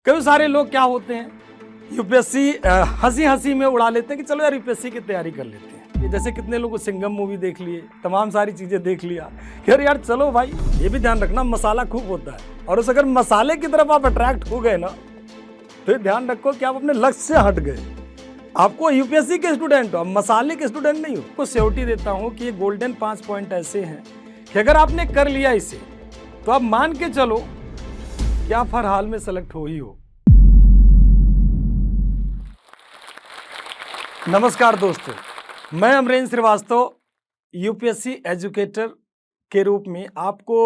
कई सारे लोग क्या होते हैं यूपीएससी हंसी हंसी में उड़ा लेते हैं कि चलो यार यूपीएससी की तैयारी कर लेते हैं। ये जैसे कितने लोगों सिंघम मूवी देख लिए, तमाम सारी चीजें देख लिया कि यार चलो भाई, ये भी ध्यान रखना मसाला खूब होता है और उस अगर मसाले की तरफ आप अट्रैक्ट हो गए ना तो ध्यान रखो कि आप अपने लक्ष्य से हट गए। आपको यूपीएससी के स्टूडेंट हो, मसाले के स्टूडेंट नहीं हो। को सिक्योरिटी देता हूं कि ये गोल्डन 5 पॉइंट ऐसे हैं कि अगर आपने कर लिया इसे तो आप मान के चलो कि आप हर हाल में सेलेक्ट हो ही हो। नमस्कार दोस्तों, मैं अमरेंद्र श्रीवास्तव यूपीएससी एजुकेटर के रूप में आपको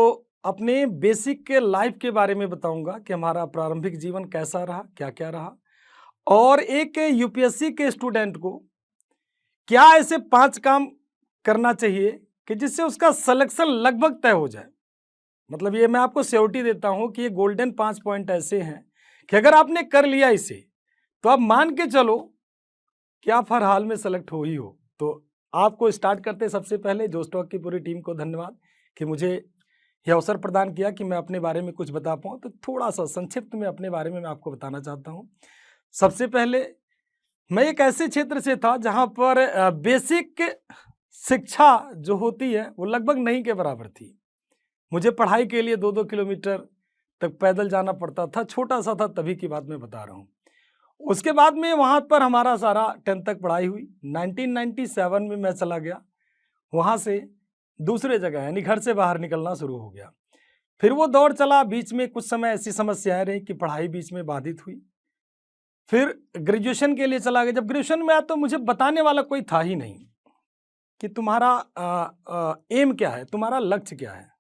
अपने बेसिक के लाइफ के बारे में बताऊंगा कि हमारा प्रारंभिक जीवन कैसा रहा, क्या क्या रहा और एक यूपीएससी के स्टूडेंट को क्या ऐसे 5 काम करना चाहिए कि जिससे उसका सिलेक्शन लगभग तय हो जाए। मतलब ये मैं आपको सिक्योरिटी देता हूं कि ये गोल्डन 5 पॉइंट ऐसे हैं कि अगर आपने कर लिया इसे तो आप मान के चलो कि आप हर हाल में सेलेक्ट हो ही हो। तो आपको स्टार्ट करते सबसे पहले जो स्टॉक की पूरी टीम को धन्यवाद कि मुझे यह अवसर प्रदान किया कि मैं अपने बारे में कुछ बता पाऊँ। तो थोड़ा सा संक्षिप्त में अपने बारे में मैं आपको बताना चाहता हूँ। सबसे पहले मैं एक ऐसे क्षेत्र से था जहाँ पर बेसिक शिक्षा जो होती है वो लगभग नहीं के बराबर थी। मुझे पढ़ाई के लिए 2-2 किलोमीटर तक पैदल जाना पड़ता था। छोटा सा था तभी की बात मैं बता रहा हूँ। उसके बाद में वहाँ पर हमारा सारा 10th तक पढ़ाई हुई। 1997 में मैं चला गया, वहाँ से दूसरे जगह यानी घर से बाहर निकलना शुरू हो गया। फिर वो दौर चला, बीच में कुछ समय ऐसी समस्याएं रही कि पढ़ाई बीच में बाधित हुई। फिर ग्रेजुएशन के लिए चला गया। जब ग्रेजुएशन में आया तो मुझे बताने वाला कोई था ही नहीं कि तुम्हारा एम क्या है, तुम्हारा लक्ष्य क्या है।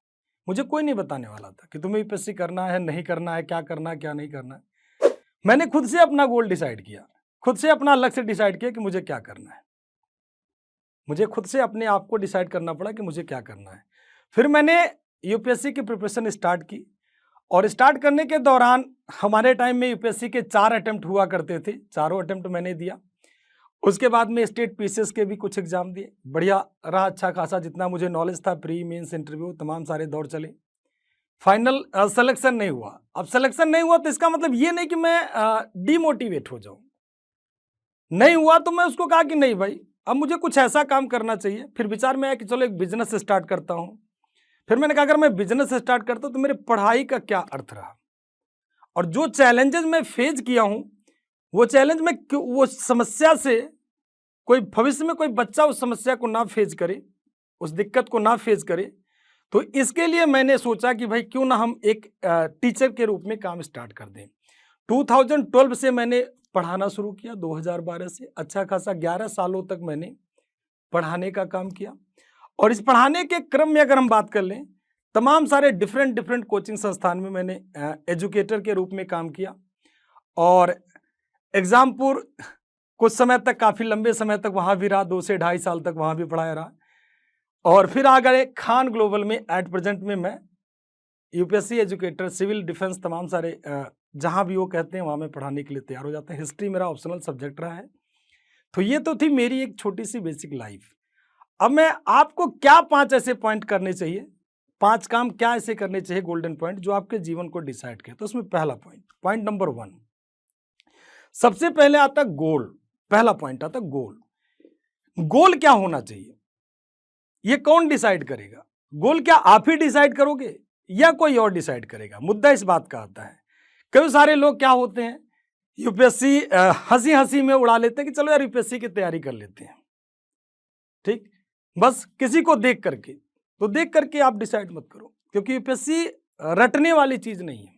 मुझे कोई नहीं बताने वाला था कि तुम्हें यूपीएससी करना है, नहीं करना है, क्या करना है, क्या नहीं करना है। मैंने खुद से अपना गोल डिसाइड किया, खुद से अपना लक्ष्य डिसाइड किया कि मुझे क्या करना है। मुझे खुद से अपने आप को डिसाइड करना पड़ा कि मुझे क्या करना है। फिर मैंने यूपीएससी की प्रिपरेशन स्टार्ट की और स्टार्ट करने के दौरान हमारे टाइम में यूपीएससी के 4 अटेम्प्ट हुआ करते थे। चारों अटेम्प्ट मैंने दिया। उसके बाद में स्टेट पीसीएस के भी कुछ एग्जाम दिए, बढ़िया रहा, अच्छा खासा जितना मुझे नॉलेज था। प्री मेंस इंटरव्यू तमाम सारे दौर चले। फाइनल सिलेक्शन नहीं हुआ। अब सिलेक्शन नहीं हुआ तो इसका मतलब ये नहीं कि मैं डिमोटिवेट हो जाऊं। नहीं हुआ तो मैं उसको कहा कि नहीं भाई, अब मुझे कुछ ऐसा काम करना चाहिए। फिर विचार में आया कि चलो एक बिजनेस स्टार्ट करता हूं। फिर मैंने कहा अगर मैं बिजनेस स्टार्ट करता हूं तो मेरे पढ़ाई का क्या अर्थ रहा। और जो चैलेंजेस मैं फेस किया हूं वो चैलेंज में वो समस्या से कोई भविष्य में कोई बच्चा उस समस्या को ना फेस करे, उस दिक्कत को ना फेस करे। तो इसके लिए मैंने सोचा कि भाई क्यों ना हम एक टीचर के रूप में काम स्टार्ट कर दें। 2012 से मैंने पढ़ाना शुरू किया। 2012 से अच्छा खासा 11 सालों तक मैंने पढ़ाने का काम किया। और इस पढ़ाने के क्रम में अगर हम बात कर लें, तमाम सारे डिफरेंट कोचिंग संस्थान में मैंने एजुकेटर के रूप में काम किया। और एग्जामपुर कुछ समय तक, काफ़ी लंबे समय तक वहाँ भी रहा, 2 से 2.5 साल तक वहाँ भी पढ़ाया रहा। और फिर आ गए खान ग्लोबल में। एट प्रेजेंट में मैं यूपीएससी एजुकेटर, सिविल डिफेंस, तमाम सारे जहाँ भी वो कहते हैं वहाँ में पढ़ाने के लिए तैयार हो जाते हैं। हिस्ट्री मेरा ऑप्शनल सब्जेक्ट रहा है। तो ये तो थी मेरी एक छोटी सी बेसिक लाइफ। अब मैं आपको क्या 5 ऐसे पॉइंट करने चाहिए, 5 काम क्या ऐसे करने चाहिए गोल्डन पॉइंट जो आपके जीवन को डिसाइड करे। तो उसमें पहला पॉइंट नंबर 1, सबसे पहले आता गोल। पहला पॉइंट आता गोल। गोल क्या होना चाहिए, ये कौन डिसाइड करेगा? गोल क्या आप ही डिसाइड करोगे या कोई और डिसाइड करेगा? मुद्दा इस बात का आता है। कई सारे लोग क्या होते हैं यूपीएससी हंसी हंसी में उड़ा लेते हैं कि चलो यार यूपीएससी की तैयारी कर लेते हैं, ठीक, बस किसी को देख करके। तो देख करके आप डिसाइड मत करो, क्योंकि यूपीएससी रटने वाली चीज नहीं है।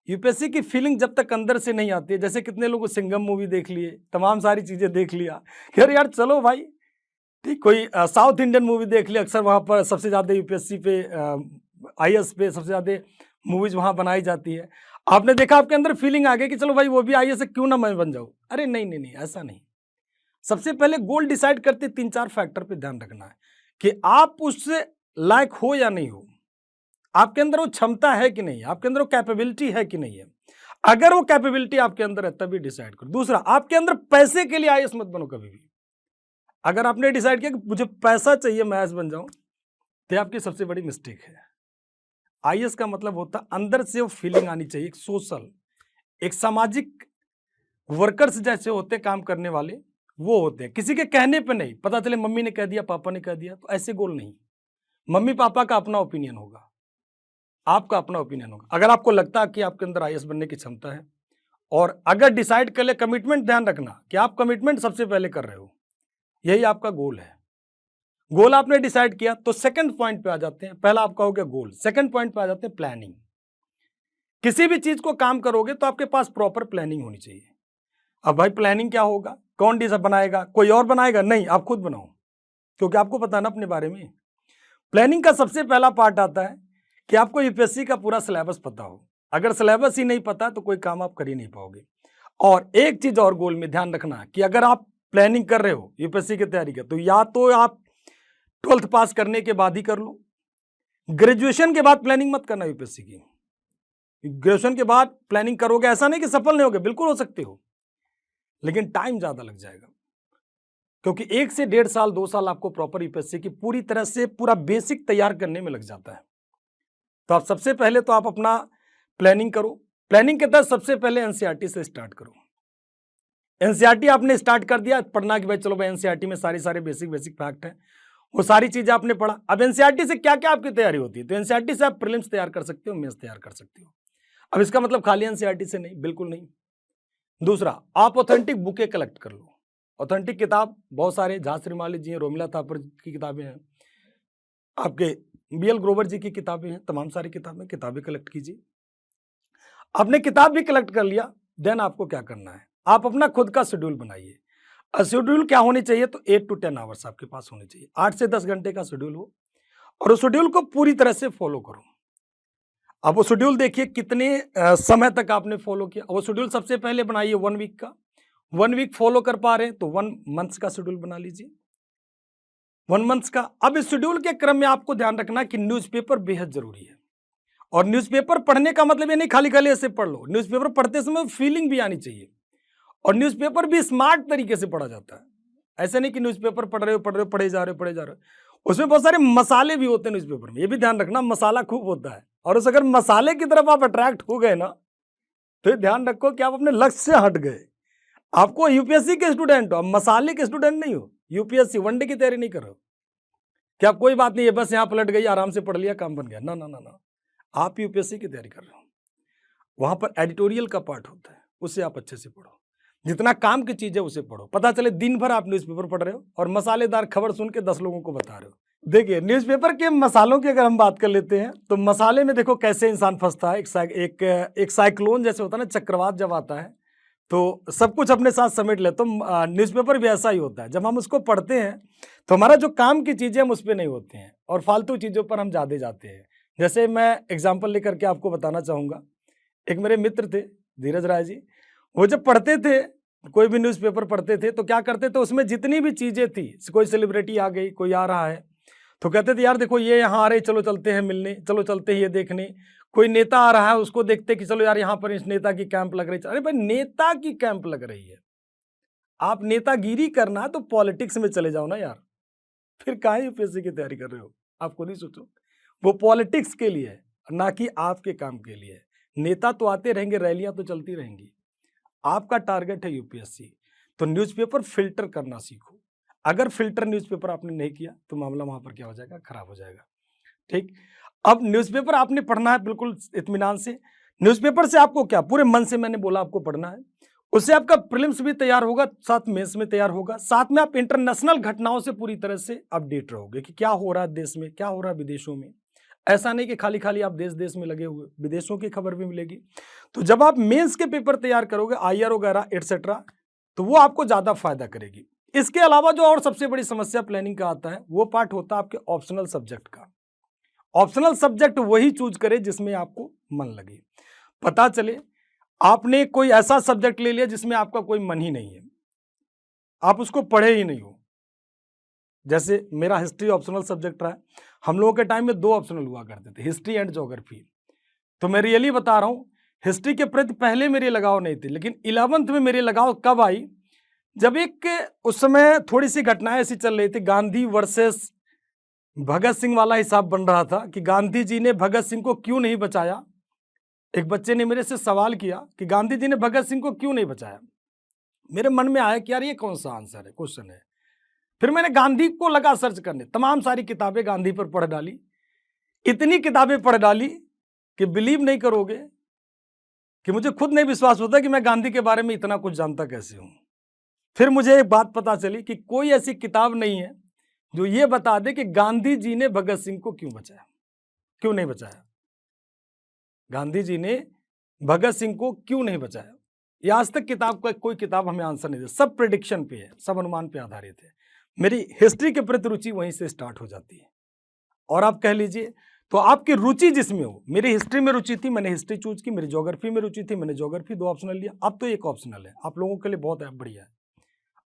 यूपीएससी की फीलिंग जब तक अंदर से नहीं आती है, जैसे कितने लोगों सिंघम मूवी देख लिए, तमाम सारी चीजें देख लिया कि यार चलो भाई, ठीक, कोई साउथ इंडियन मूवी देख लिया। अक्सर वहाँ पर सबसे ज़्यादा यूपीएससी पे, आईएएस पे सबसे ज़्यादा मूवीज वहाँ बनाई जाती है। आपने देखा, आपके अंदर फीलिंग आ गई कि चलो भाई वो भी आईएएस है, क्यों ना मैं बन जाऊँ। अरे नहीं नहीं नहीं, ऐसा नहीं। सबसे पहले गोल डिसाइड करते 3-4 फैक्टर पे ध्यान रखना है कि आप उससे लायक हो या नहीं हो, आपके अंदर वो क्षमता है कि नहीं, आपके अंदर वो कैपेबिलिटी है कि नहीं है। अगर वो कैपेबिलिटी आपके अंदर है तभी डिसाइड करो। दूसरा, आपके अंदर पैसे के लिए आईएएस मत बनो कभी भी। अगर आपने डिसाइड किया कि मुझे पैसा चाहिए मैं आईएएस बन जाऊं, तो आपकी सबसे बड़ी मिस्टेक है। आईएएस का मतलब होता अंदर से वो फीलिंग आनी चाहिए, सोशल, एक सामाजिक वर्कर्स जैसे होते हैं काम करने वाले, वो होते हैं। किसी के कहने पे नहीं, पता चले मम्मी ने कह दिया, पापा ने कह दिया, तो ऐसे गोल नहीं। मम्मी पापा का अपना ओपिनियन होगा, आपका अपना ओपिनियन होगा। अगर आपको लगता है कि आपके अंदर आईएएस बनने की क्षमता है, और अगर डिसाइड कर ले, कमिटमेंट ध्यान रखना कि आप कमिटमेंट सबसे पहले कर रहे हो, यही आपका गोल है। गोल आपने डिसाइड किया तो सेकंड पॉइंट पे आ जाते हैं। पहला आपका हो गया गोल, सेकंड पॉइंट पे आ जाते हैं प्लानिंग। किसी भी चीज को काम करोगे तो आपके पास प्रॉपर प्लानिंग होनी चाहिए। अब भाई प्लानिंग क्या होगा, कौन डिश बनाएगा, कोई और बनाएगा? नहीं, आप खुद बनाओ, क्योंकि आपको पता ना अपने बारे में। प्लानिंग का सबसे पहला पार्ट आता है कि आपको यूपीएससी का पूरा सिलेबस पता हो। अगर सिलेबस ही नहीं पता तो कोई काम आप कर ही नहीं पाओगे। और एक चीज और गोल में ध्यान रखना कि अगर आप प्लानिंग कर रहे हो यूपीएससी की तैयारी का, तो या तो आप 12th पास करने के बाद ही कर लो। ग्रेजुएशन के बाद प्लानिंग मत करना यूपीएससी की। ग्रेजुएशन के बाद प्लानिंग करोगे, ऐसा नहीं कि सफल नहीं होगे, बिल्कुल हो सकते हो, लेकिन टाइम ज्यादा लग जाएगा। क्योंकि 1 से 1.5 साल 2 साल आपको प्रॉपर यूपीएससी की पूरी तरह से पूरा बेसिक तैयार करने में लग जाता है। तो आप सबसे पहले तो आप अपना प्लानिंग करो। प्लानिंग के तहत सबसे पहले एनसीईआरटी से स्टार्ट करो। एनसीईआरटी आपने स्टार्ट कर दिया पढ़ना कि भाई चलो भाई एनसीईआरटी में सारे बेसिक फैक्ट है, वो सारी चीजें आपने पढ़ा। अब एनसीईआरटी से क्या क्या आपकी तैयारी होती है? तो एनसीईआरटी से आप प्रीलिम्स तैयार कर सकते हो, मेंस तैयार कर सकते हो। अब इसका मतलब खाली एनसीईआरटी से नहीं, बिल्कुल नहीं। दूसरा, आप ऑथेंटिक बुकें कलेक्ट कर लो। ऑथेंटिक किताब बहुत सारे, झा श्रीमाली जी हैं, रोमिला थापर की किताबें हैं, आपके बीएल ग्रोवर जी की किताबें हैं, तमाम सारी किताबें कलेक्ट कीजिए। आपने किताब भी कलेक्ट कर लिया, देन आपको क्या करना है, आप अपना खुद का शेड्यूल बनाइए। शेड्यूल क्या होनी चाहिए? तो 8 to 10 आवर्स आपके पास होने चाहिए, 8 से 10 घंटे का शेड्यूल हो, और उस शेड्यूल को पूरी तरह से फॉलो करो। अब वो शेड्यूल देखिए कितने समय तक आपने फॉलो किया। वो शेड्यूल सबसे पहले बनाइए 1 वीक का। 1 वीक फॉलो कर पा रहे हैं तो 1 मंथ्स का शेड्यूल बना लीजिए, 1 मंथ्स का। अब इस शेड्यूल के क्रम में आपको ध्यान रखना कि न्यूज़पेपर बेहद जरूरी है। और न्यूज़पेपर पढ़ने का मतलब ये नहीं खाली खाली ऐसे पढ़ लो। न्यूज़पेपर पढ़ते समय फीलिंग भी आनी चाहिए, और न्यूज़पेपर भी स्मार्ट तरीके से पढ़ा जाता है। ऐसे नहीं कि न्यूज़पेपर पढ़े जा रहे हो। उसमें बहुत सारे मसाले भी होते हैं न्यूज़पेपर में, ये भी ध्यान रखना, मसाला खूब होता है। और उस अगर मसाले की तरफ आप अट्रैक्ट हो गए ना, तो ध्यान रखो कि आप अपने लक्ष्य से हट गए। आपको यूपीएससी के स्टूडेंट हो, आप मसाले के स्टूडेंट नहीं हो। यूपीएससी वनडे की तैयारी नहीं कर रहे हो क्या, कोई बात नहीं है, बस यहाँ पलट गई, आराम से पढ़ लिया, काम बन गया। ना ना ना ना, आप यूपीएससी की तैयारी कर रहे हो, वहां पर एडिटोरियल का पार्ट होता है, उसे आप अच्छे से पढ़ो। जितना काम की चीज है उसे पढ़ो। पता चले दिन भर आप न्यूज़पेपर पढ़ रहे हो और मसालेदार खबर सुन के 10 लोगों को बता रहे हो। देखिए, न्यूज़पेपर के मसालों की अगर हम बात कर लेते हैं तो मसाले में देखो कैसे इंसान फंसता है। एक साइक्लोन जैसे होता है ना, चक्रवात जब आता है तो सब कुछ अपने साथ समेट ले। तो न्यूज़पेपर भी ऐसा ही होता है, जब हम उसको पढ़ते हैं तो हमारा जो काम की चीजें हम उस पर नहीं होते हैं और फालतू चीजों पर हम ज्यादा जाते हैं। जैसे मैं एग्जाम्पल लेकर के आपको बताना चाहूंगा, एक मेरे मित्र थे धीरज राय जी, वो जब पढ़ते थे, कोई भी न्यूज़पेपर पढ़ते थे तो क्या करते थे, उसमें जितनी भी चीजें थी, कोई सेलिब्रिटी आ गई, कोई आ रहा है, तो कहते थे यार देखो ये यहाँ आ रहे, चलो चलते हैं मिलने, चलो चलते हैं ये देखने। कोई नेता आ रहा है, उसको देखते कि चलो यार यहाँ पर इस नेता की कैंप लग रही है। अरे भाई, नेता की कैंप लग रही है, आप नेतागिरी करना है तो पॉलिटिक्स में चले जाओ ना यार, फिर काहे यूपीएससी की तैयारी कर रहे हो? आप खुद ही सोचो। वो पॉलिटिक्स के लिए है, ना कि आपके काम के लिए है। नेता तो आते रहेंगे, रैलियां तो चलती रहेंगी, आपका टारगेट है यूपीएससी। तो न्यूज़पेपर फिल्टर करना सीखो। अगर फिल्टर न्यूज़पेपर आपने नहीं किया तो मामला वहां पर क्या हो जाएगा, खराब हो जाएगा। ठीक, अब न्यूज़पेपर आपने पढ़ना है बिल्कुल इत्मीनान से। न्यूज़पेपर से आपको क्या, पूरे मन से मैंने बोला आपको पढ़ना है, उससे आपका प्रीलिम्स भी तैयार होगा, साथ मेंस में तैयार होगा, साथ में आप इंटरनेशनल घटनाओं से पूरी तरह से अपडेट रहोगे कि क्या हो रहा है देश में, क्या हो रहा है विदेशों में। ऐसा नहीं कि खाली खाली आप देश में लगे हुए, विदेशों की खबर भी मिलेगी। तो जब आप मेंस के पेपर तैयार करोगे, आईआर वगैरह एटसेट्रा, तो वो आपको ज्यादा फायदा करेगी। इसके अलावा जो और सबसे बड़ी समस्या प्लानिंग का आता है, वो पार्ट होता है आपके ऑप्शनल सब्जेक्ट का। ऑप्शनल सब्जेक्ट वही चूज करें जिसमें आपको मन लगे। पता चले आपने कोई ऐसा सब्जेक्ट ले लिया जिसमें आपका कोई मन ही नहीं है, आप उसको पढ़े ही नहीं हो। जैसे मेरा हिस्ट्री ऑप्शनल सब्जेक्ट रहा है, हम लोगों के टाइम में 2 ऑप्शनल हुआ करते थे, हिस्ट्री एंड ज्योग्राफी। तो मैं रियली बता रहा हूं, हिस्ट्री के प्रति पहले मेरे लगाव नहीं थी, लेकिन 11th में मेरे लगाव कब आई, जब एक उस समय थोड़ी सी घटनाएं ऐसी चल रही थी, गांधी वर्सेस भगत सिंह वाला हिसाब बन रहा था कि गांधी जी ने भगत सिंह को क्यों नहीं बचाया, एक बच्चे ने मेरे से सवाल किया कि गांधी जी ने भगत सिंह को क्यों नहीं बचाया। मेरे मन में आया कि यार ये कौन सा आंसर है, क्वेश्चन है। फिर मैंने गांधी को लगा सर्च करने, तमाम सारी किताबें गांधी पर पढ़ डाली, इतनी किताबें पढ़ डाली कि बिलीव नहीं करोगे कि मुझे खुद नहीं विश्वास होता कि मैं गांधी के बारे में इतना कुछ जानता कैसे हूं। फिर मुझे एक बात पता चली कि कोई ऐसी किताब नहीं है जो ये बता दे कि गांधी जी ने भगत सिंह को क्यों बचाया, क्यों नहीं बचाया। गांधी जी ने भगत सिंह को क्यों नहीं बचाया, ये आज तक किताब का कोई किताब हमें आंसर नहीं दे। सब प्रेडिक्शन पे है, सब अनुमान पे आधारित है। मेरी हिस्ट्री के प्रति रुचि वहीं से स्टार्ट हो जाती है। और आप कह लीजिए तो आपकी रुचि जिसमें हो, मेरी हिस्ट्री में रुचि थी, मैंने हिस्ट्री चूज की, मेरी ज्योग्राफी में रुचि थी, मैंने ज्योग्राफी, 2 ऑप्शनल लिया। अब तो एक ऑप्शनल है, आप लोगों के लिए बहुत बढ़िया है।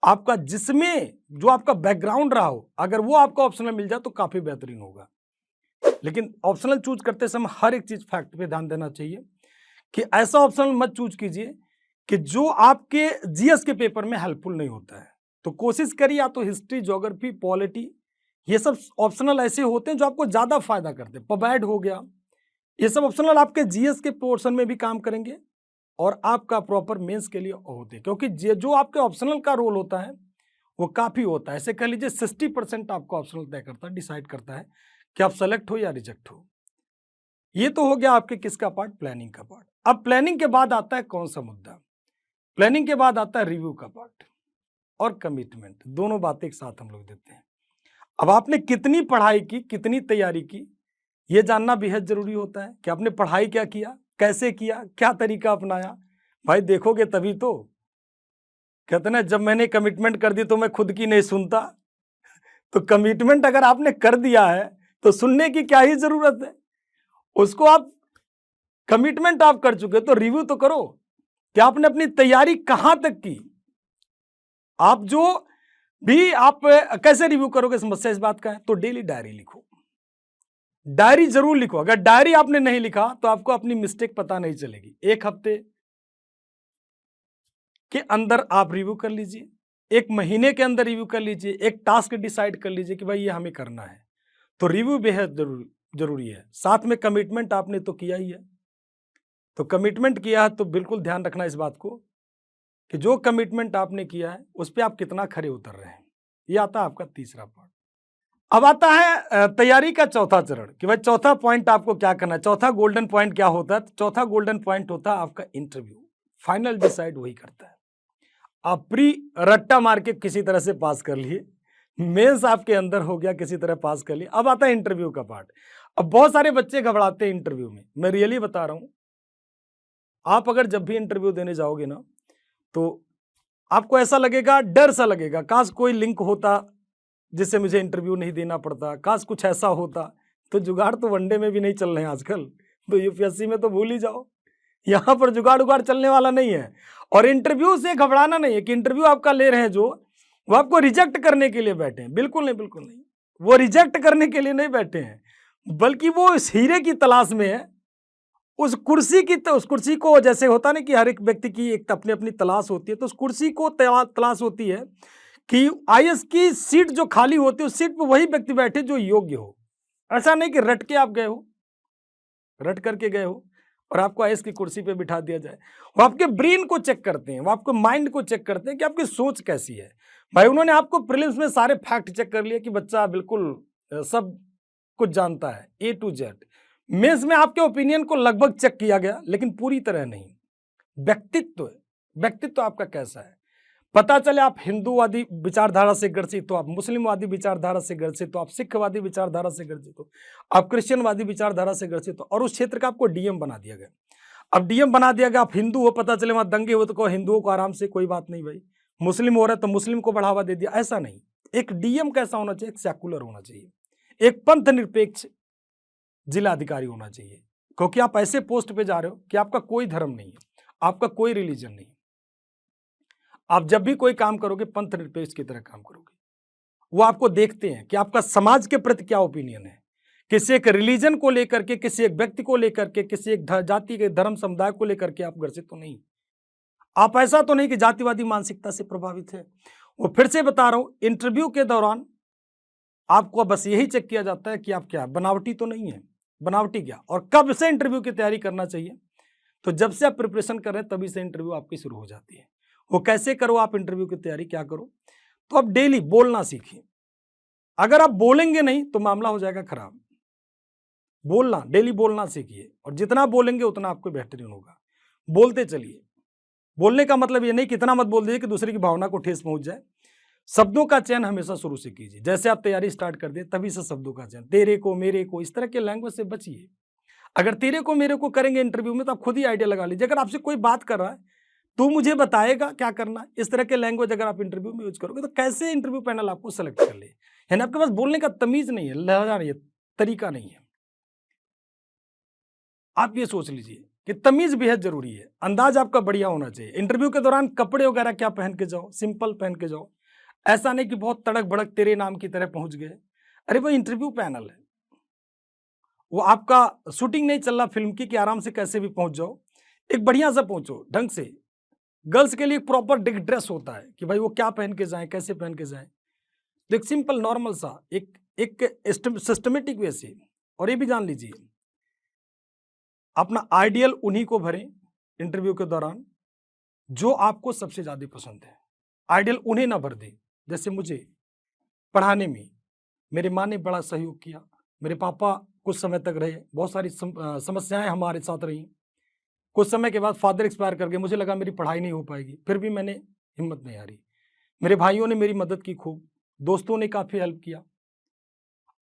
आपका जिसमें जो आपका बैकग्राउंड रहा हो, अगर वो आपका ऑप्शनल मिल जाए तो काफी बेहतरीन होगा। लेकिन ऑप्शनल चूज करते समय हर एक चीज फैक्ट पे ध्यान देना चाहिए कि ऐसा ऑप्शनल मत चूज कीजिए कि जो आपके जीएस के पेपर में हेल्पफुल नहीं होता है। तो कोशिश करिए या तो हिस्ट्री, ज्योग्राफी, पॉलिटी, ये सब ऑप्शनल ऐसे होते हैं जो आपको ज्यादा फायदा करते हैं। पबैड हो गया, ये सब ऑप्शनल आपके जीएस के पोर्शन में भी काम करेंगे और आपका प्रॉपर मेंस के लिए होते हैं, क्योंकि जो आपके ऑप्शनल का रोल होता है वो काफी होता है। ऐसे कह लीजिए 60% आपका ऑप्शनल तय करता है, डिसाइड करता है कि आप सेलेक्ट हो या रिजेक्ट हो। ये तो हो गया आपके किसका पार्ट, प्लानिंग का पार्ट। अब प्लानिंग के बाद आता है कौन सा मुद्दा, प्लानिंग के बाद आता है रिव्यू का पार्ट और कमिटमेंट। दोनों बातें एक साथ हम लोग देते हैं। अब आपने कितनी पढ़ाई की, कितनी तैयारी की, यह जानना बेहद जरूरी होता है कि आपने पढ़ाई क्या किया, कैसे किया, क्या तरीका अपनाया। भाई देखोगे तभी तो। कहते ना, जब मैंने कमिटमेंट कर दी तो मैं खुद की नहीं सुनता। तो कमिटमेंट अगर आपने कर दिया है तो सुनने की क्या ही जरूरत है। उसको आप कमिटमेंट आप कर चुके तो रिव्यू तो करो कि आपने अपनी तैयारी कहां तक की। आप जो भी आप कैसे रिव्यू करोगे, समस्या इस बात का है। तो डेली डायरी लिखो, डायरी जरूर लिखो। अगर डायरी आपने नहीं लिखा तो आपको अपनी मिस्टेक पता नहीं चलेगी। 1 हफ्ते के अंदर आप रिव्यू कर लीजिए, 1 महीने के अंदर रिव्यू कर लीजिए, एक टास्क डिसाइड कर लीजिए कि भाई ये हमें करना है। तो रिव्यू बेहद जरूरी है। साथ में कमिटमेंट आपने तो किया ही है, तो कमिटमेंट किया है तो बिल्कुल ध्यान रखना इस बात को कि जो कमिटमेंट आपने किया है उस पर आप कितना खरे उतर रहे हैं। ये आता है आपका तीसरा पार्ट। अब आता है तैयारी का चौथा चरण कि भाई चौथा पॉइंट आपको क्या करना है। चौथा गोल्डन पॉइंट क्या होता है, तो चौथा गोल्डन पॉइंट होता है आपका इंटरव्यू। फाइनल डिसाइड वही करता है। आप प्री रट्टा मार के किसी तरह से पास कर लिए, मेंस आपके अंदर हो गया, किसी तरह पास कर लिए। अब आता है इंटरव्यू का पार्ट। अब बहुत सारे बच्चे घबराते हैं इंटरव्यू में, मैं रियली बता रहा हूं। आप अगर जब भी इंटरव्यू देने जाओगे ना तो आपको ऐसा लगेगा, डर सा लगेगा, काश कोई लिंक होता जिससे मुझे इंटरव्यू नहीं देना पड़ता, काश कुछ ऐसा होता। तो जुगाड़ तो वनडे में भी नहीं चल रहे हैं आजकल, तो यूपीएससी में तो भूल ही जाओ। यहां पर जुगाड़ उगाड़ चलने वाला नहीं है। और इंटरव्यू से घबराना नहीं है कि इंटरव्यू आपका ले रहे हैं जो, वो आपको रिजेक्ट करने के लिए बैठे हैं। बिल्कुल नहीं, बिल्कुल नहीं। वो रिजेक्ट करने के लिए नहीं बैठे हैं, बल्कि वो इस हीरे की तलाश में है। उस कुर्सी की, तो उस कुर्सी को जैसे होता ना कि हर एक व्यक्ति की एक अपनी अपनी तलाश होती है, तो उस कुर्सी को तलाश होती है कि आईएएस की सीट जो खाली होती है उस सीट पर वही व्यक्ति बैठे जो योग्य हो। ऐसा नहीं कि रट के आप गए हो, रट करके गए हो और आपको आईएएस की कुर्सी पे बिठा दिया जाए। वो आपके ब्रेन को चेक करते हैं, वो आपके माइंड को चेक करते हैं कि आपकी सोच कैसी है। भाई उन्होंने आपको प्रीलिम्स में सारे फैक्ट चेक कर लिया कि बच्चा बिल्कुल सब कुछ जानता है, ए टू जेड। मेंस में आपके ओपिनियन को लगभग चेक किया गया, लेकिन पूरी तरह नहीं। व्यक्तित्व आपका कैसा है। पता चले आप हिंदूवादी विचारधारा से ग्रसित हो, आप मुस्लिमवादी विचारधारा से ग्रसित हो, आप सिखवादी विचारधारा से ग्रसित हो, आप क्रिश्चियनवादी विचारधारा से ग्रसित हो, और उस क्षेत्र का आपको डीएम बना दिया गया। अब डीएम बना दिया गया, आप हिंदू हो, पता चले वहां दंगे हो तो कहो हिंदुओं को आराम से, कोई बात नहीं भाई। मुस्लिम हो रहा है तो मुस्लिम को बढ़ावा दे दिया, ऐसा नहीं। एक डीएम कैसा होना चाहिए, एक सेकुलर होना चाहिए, एक पंथ निरपेक्ष जिला अधिकारी होना चाहिए। क्योंकि आप ऐसे पोस्ट पे जा रहे हो कि आपका कोई धर्म नहीं है, आपका कोई रिलीजन नहीं है। आप जब भी कोई काम करोगे पंथ निरपेक्ष की तरह काम करोगे। वो आपको देखते हैं कि आपका समाज के प्रति क्या ओपिनियन है, किसी एक रिलीजन को लेकर के, किसी एक व्यक्ति को लेकर के, किसी एक जाति के धर्म समुदाय को लेकर के आप ग्रसित तो नहीं। आप ऐसा तो नहीं कि जातिवादी मानसिकता से प्रभावित है। वो फिर से बता रहा हूं, इंटरव्यू के दौरान आपको बस यही चेक किया जाता है कि आप क्या बनावटी तो नहीं है। बनावटी क्या, और कब से इंटरव्यू की तैयारी करना चाहिए तो जब से आप प्रिपरेशन कर रहे हैं तभी से इंटरव्यू आपकी शुरू हो जाती है। वो कैसे करो आप इंटरव्यू की तैयारी, क्या करो, तो आप डेली बोलना सीखिए। अगर आप बोलेंगे नहीं तो मामला हो जाएगा खराब। बोलना, डेली बोलना सीखिए, और जितना बोलेंगे उतना आपको बेहतरीन होगा। बोलते चलिए। बोलने का मतलब ये नहीं कि इतना मत बोल दीजिए कि दूसरे की भावना को ठेस पहुंच जाए। शब्दों का चयन हमेशा शुरू से कीजिए। जैसे आप तैयारी स्टार्ट कर दिए तभी से शब्दों का चयन, तेरे को, मेरे को, इस तरह के लैंग्वेज से बचिए। अगर तेरे को मेरे को करेंगे इंटरव्यू में तो आप खुद ही आइडिया लगा लीजिए। अगर आपसे कोई बात कर रहा है तो मुझे बताएगा क्या करना है, इस तरह के लैंग्वेज अगर आप इंटरव्यू में यूज करोगे तो कैसे इंटरव्यू पैनल आपको सेलेक्ट कर ले। यानी आपके पास बोलने का तमीज नहीं है, लहजा नहीं है, तरीका नहीं है। आप ये सोच लीजिए कि तमीज बेहद जरूरी है, अंदाज आपका बढ़िया होना चाहिए। इंटरव्यू के दौरान कपड़े वगैरह क्या पहन के जाओ, सिंपल पहन के जाओ। ऐसा नहीं कि बहुत तड़क भड़क तेरे नाम की तरह पहुंच गए। अरे वो इंटरव्यू पैनल है, वो आपका शूटिंग नहीं चल रहा फिल्म की कि आराम से कैसे भी पहुंच जाओ। एक बढ़िया सा पहुंचो ढंग से। गर्ल्स के लिए प्रॉपर ड्रेस होता है कि भाई वो क्या पहन के जाएं, कैसे पहन के जाएं। तो एक सिंपल नॉर्मल सा एक एक सिस्टमेटिक वे से। और ये भी जान लीजिए, अपना आइडियल उन्हीं को भरें इंटरव्यू के दौरान जो आपको सबसे ज्यादा पसंद है। आइडियल उन्हें ना भर दें। जैसे मुझे पढ़ाने में मेरी माँ ने बड़ा सहयोग किया, मेरे पापा कुछ समय तक रहे, बहुत सारी समस्याएं हमारे साथ रही। कुछ समय के बाद फादर एक्सपायर कर गए, मुझे लगा मेरी पढ़ाई नहीं हो पाएगी, फिर भी मैंने हिम्मत नहीं हारी। मेरे भाइयों ने मेरी मदद की खूब, दोस्तों ने काफ़ी हेल्प किया।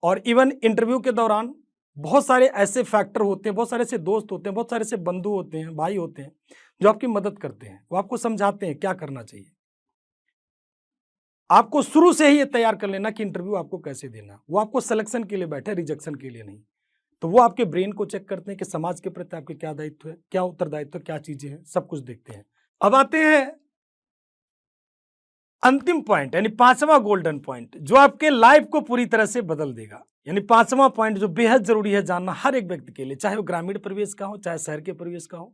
और इवन इंटरव्यू के दौरान बहुत सारे ऐसे फैक्टर होते हैं, बहुत सारे ऐसे दोस्त होते हैं, बहुत सारे ऐसे बंधु होते हैं, भाई होते हैं जो आपकी मदद करते हैं, वो आपको समझाते हैं क्या करना चाहिए। आपको शुरू से ही ये तैयार कर लेना कि इंटरव्यू आपको कैसे देना। वो आपको सिलेक्शन के लिए बैठे, रिजेक्शन के लिए नहीं। तो वो आपके ब्रेन को चेक करते हैं कि समाज के प्रति आपके क्या दायित्व है, क्या उत्तरदायित्व, क्या चीजें हैं, सब कुछ देखते हैं। अब आते हैं अंतिम पॉइंट, यानी पांचवा गोल्डन पॉइंट जो आपके लाइफ को पूरी तरह से बदल देगा। यानी पांचवा पॉइंट जो बेहद जरूरी है जानना हर एक व्यक्ति के लिए, चाहे वो ग्रामीण परिवेश का हो, चाहे शहर के परिवेश का हो,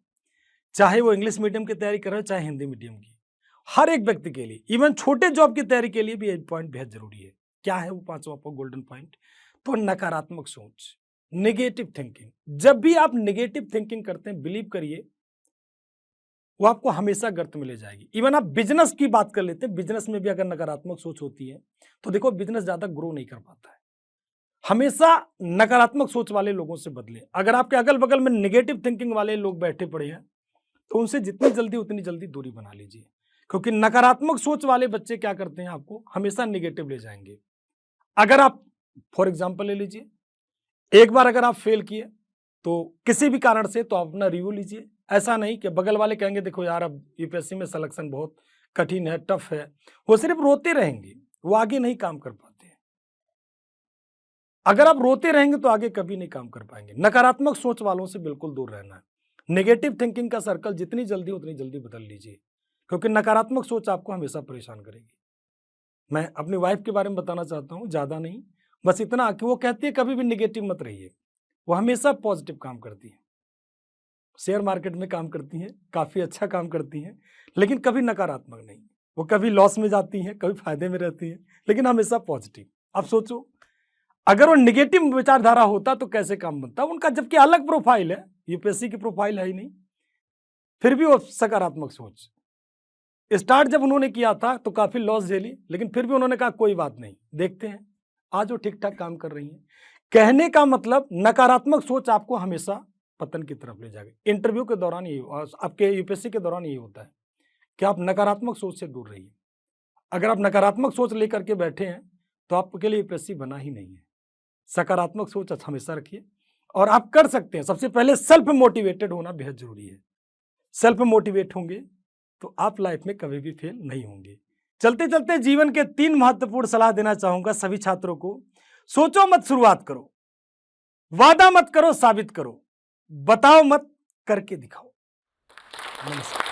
चाहे वो इंग्लिश मीडियम की तैयारी कर रहे हो, चाहे हिंदी मीडियम की। हर एक व्यक्ति के लिए, इवन छोटे जॉब की तैयारी के लिए भी ये पॉइंट बेहद जरूरी है। क्या है वो पांचवा गोल्डन पॉइंट? तो नकारात्मक सोच, नेगेटिव थिंकिंग। जब भी आप नेगेटिव थिंकिंग करते हैं, बिलीव करिए वो आपको हमेशा गर्त में ले जाएगी। इवन आप बिजनेस की बात कर लेते हैं, बिजनेस में भी अगर नकारात्मक सोच होती है तो देखो बिजनेस ज्यादा ग्रो नहीं कर पाता है। हमेशा नकारात्मक सोच वाले लोगों से बदले। अगर आपके अगल बगल में नेगेटिव थिंकिंग वाले लोग बैठे पड़े हैं तो उनसे जितनी जल्दी उतनी जल्दी दूरी बना लीजिए, क्योंकि नकारात्मक सोच वाले बच्चे क्या करते हैं, आपको हमेशा नेगेटिव ले जाएंगे। अगर आप फॉर एग्जाम्पल ले लीजिए, एक बार अगर आप फेल किए तो किसी भी कारण से, तो आप अपना रिव्यू लीजिए। ऐसा नहीं कि बगल वाले कहेंगे देखो यार अब यूपीएससी में सिलेक्शन बहुत कठिन है, टफ है, वो सिर्फ रोते रहेंगे, वो आगे नहीं काम कर पाते हैं। अगर आप रोते रहेंगे तो आगे कभी नहीं काम कर पाएंगे। नकारात्मक सोच वालों से बिल्कुल दूर रहना है। नेगेटिव थिंकिंग का सर्कल जितनी जल्दी उतनी जल्दी बदल लीजिए, क्योंकि नकारात्मक सोच आपको हमेशा परेशान करेगी। मैं अपनी वाइफ के बारे में बताना चाहता हूँ, ज्यादा नहीं, बस इतना कि वो कहती है कभी भी नेगेटिव मत रहिए, वो हमेशा पॉजिटिव काम करती है। शेयर मार्केट में काम करती हैं, काफ़ी अच्छा काम करती हैं, लेकिन कभी नकारात्मक नहीं। वो कभी लॉस में जाती हैं, कभी फायदे में रहती हैं, लेकिन हमेशा पॉजिटिव। आप सोचो अगर वो निगेटिव विचारधारा होता तो कैसे काम बनता उनका, जबकि अलग प्रोफाइल है, यूपीएससी की प्रोफाइल है ही नहीं, फिर भी वो सकारात्मक सोच। स्टार्ट जब उन्होंने किया था तो काफ़ी लॉस झेली, लेकिन फिर भी उन्होंने कहा कोई बात नहीं, देखते हैं, आज वो ठीक ठाक काम कर रही हैं। कहने का मतलब नकारात्मक सोच आपको हमेशा पतन की तरफ ले जाएगा। इंटरव्यू के दौरान यही, आपके यूपीएससी के दौरान यही होता है कि आप नकारात्मक सोच से दूर रहिए। अगर आप नकारात्मक सोच लेकर के बैठे हैं तो आपके लिए यूपीएससी बना ही नहीं है। सकारात्मक सोच हमेशा रखिए और आप कर सकते हैं। सबसे पहले सेल्फ मोटिवेटेड होना बेहद जरूरी है। सेल्फ मोटिवेट होंगे तो आप लाइफ में कभी भी फेल नहीं होंगे। चलते चलते जीवन के 3 महत्वपूर्ण सलाह देना चाहूंगा सभी छात्रों को। सोचो मत, शुरुआत करो। वादा मत करो, साबित करो। बताओ मत, करके दिखाओ। नमस्कार।